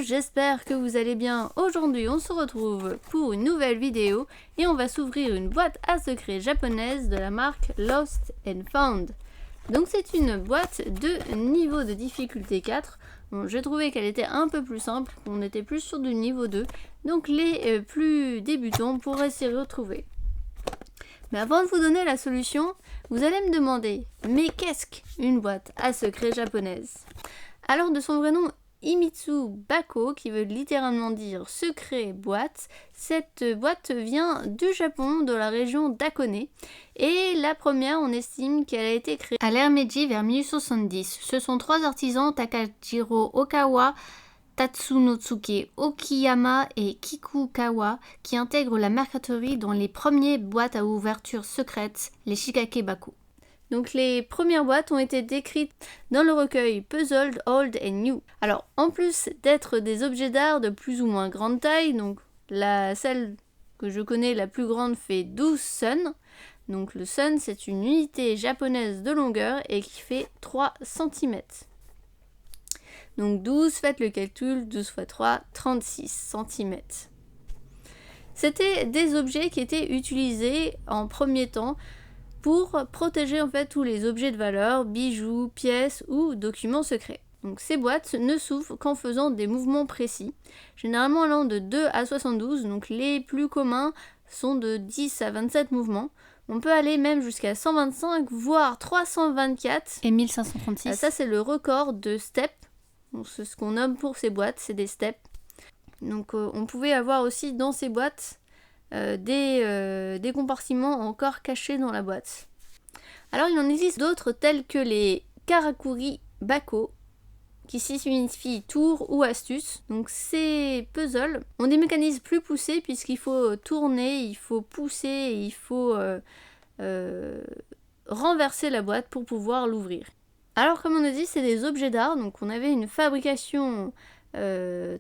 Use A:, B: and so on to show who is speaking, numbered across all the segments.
A: j'espère que vous allez bien. Aujourd'hui on se retrouve pour une nouvelle vidéo et on va s'ouvrir une boîte à secrets japonaise de la marque Lost and Found. Donc c'est une boîte de niveau de difficulté 4. Bon, j'ai trouvé qu'elle était un peu plus simple, on était plus sur du niveau 2, donc les plus débutants pourraient s'y retrouver. Mais avant de vous donner la solution, vous allez me demander, mais qu'est-ce qu'une boîte à secrets japonaise? Alors de son vrai nom Himitsu Bako, qui veut littéralement dire secret boîte, cette boîte vient du Japon, de la région d'Akone, et la première, on estime qu'elle a été créée à l'ère Meiji vers 1870. Ce sont trois artisans, Takajiro Okawa, Tatsunotsuke Okiyama et Kikukawa, qui intègrent la marqueterie dans les premières boîtes à ouverture secrète, les Shikake Baku. Donc les premières boîtes ont été décrites dans le recueil Puzzled Old and New. Alors en plus d'être des objets d'art de plus ou moins grande taille, donc celle que je connais la plus grande fait 12 sun. Donc le sun c'est une unité japonaise de longueur et qui fait 3 cm. Donc 12, faites le calcul, 12 x 3, 36 cm. C'était des objets qui étaient utilisés en premier temps pour protéger en fait tous les objets de valeur, bijoux, pièces ou documents secrets. Donc ces boîtes ne s'ouvrent qu'en faisant des mouvements précis, généralement allant de 2 à 72, donc les plus communs sont de 10 à 27 mouvements. On peut aller même jusqu'à 125, voire 324. Et 1536. Ça c'est le record de steps. Donc, c'est ce qu'on nomme pour ces boîtes, c'est des steps. Donc on pouvait avoir aussi dans ces boîtes des compartiments encore cachés dans la boîte. Alors il en existe d'autres tels que les Karakuri Bako, qui signifie tour ou astuce. Donc ces puzzles ont des mécanismes plus poussés puisqu'il faut tourner, il faut pousser, il faut renverser la boîte pour pouvoir l'ouvrir. Alors comme on a dit, c'est des objets d'art, donc on avait une fabrication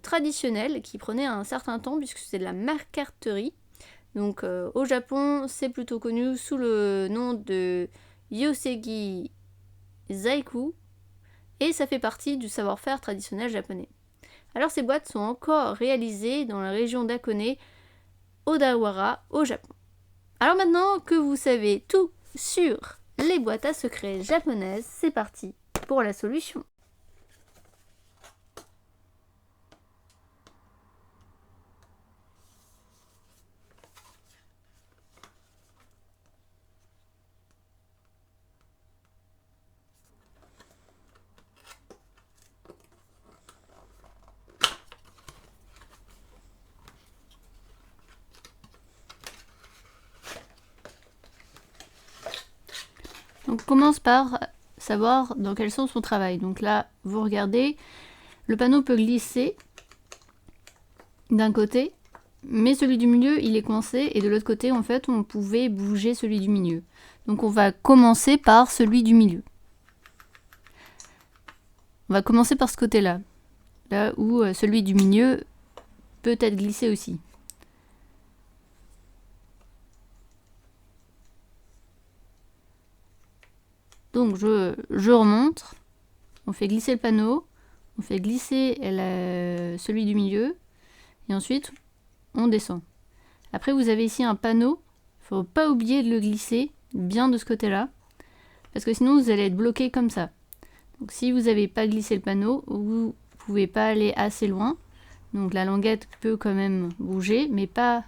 A: traditionnelle qui prenait un certain temps puisque c'est de la marqueterie. Donc au Japon, c'est plutôt connu sous le nom de Yosegi Zaiku et ça fait partie du savoir-faire traditionnel japonais. Alors ces boîtes sont encore réalisées dans la région d'Akone, Odawara, au Japon. Alors maintenant que vous savez tout sur les boîtes à secrets japonaises, c'est parti pour la solution. Donc on commence par savoir dans quel sens on travaille. Donc là, vous regardez, le panneau peut glisser d'un côté, mais celui du milieu, il est coincé, et de l'autre côté, en fait, on pouvait bouger celui du milieu. Donc on va commencer par celui du milieu. On va commencer par ce côté-là, là où celui du milieu peut être glissé aussi. Donc je remonte, on fait glisser le panneau, on fait glisser celui du milieu, et ensuite on descend. Après vous avez ici un panneau, il ne faut pas oublier de le glisser bien de ce côté-là, parce que sinon vous allez être bloqué comme ça. Donc si vous n'avez pas glissé le panneau, vous ne pouvez pas aller assez loin. Donc la languette peut quand même bouger, mais pas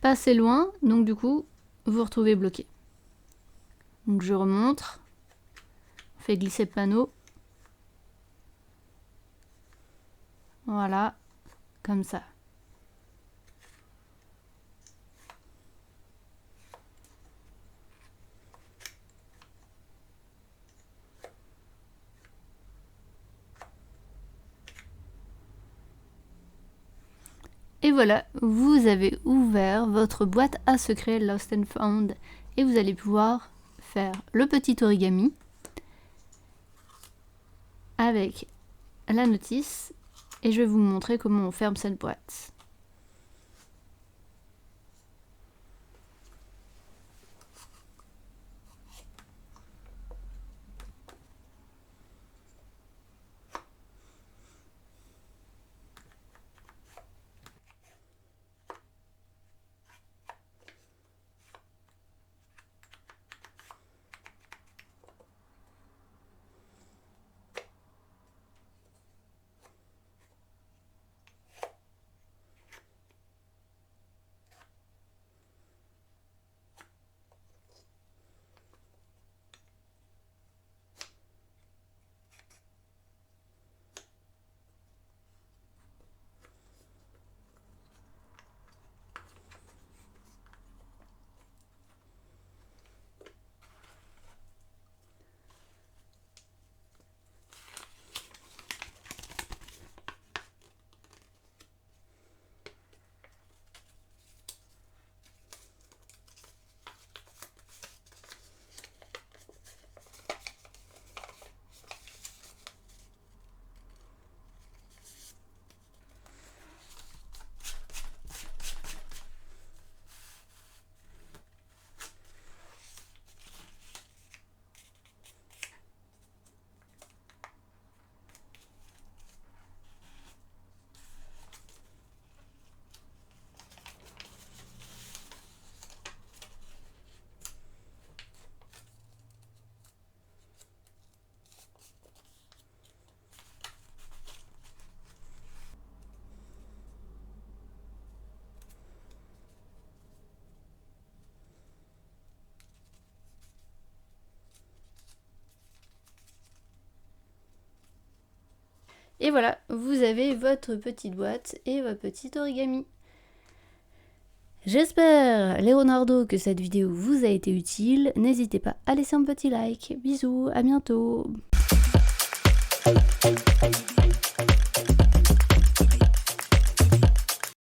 A: assez loin, donc du coup vous vous retrouvez bloqué. Donc je remonte, on fait glisser le panneau, voilà, comme ça. Et voilà, vous avez ouvert votre boîte à secrets Lost and Found et vous allez pouvoir faire le petit origami avec la notice et je vais vous montrer comment on ferme cette boîte. Et voilà, vous avez votre petite boîte et votre petit origami. J'espère, Leonardo, que cette vidéo vous a été utile. N'hésitez pas à laisser un petit like. Bisous, à bientôt.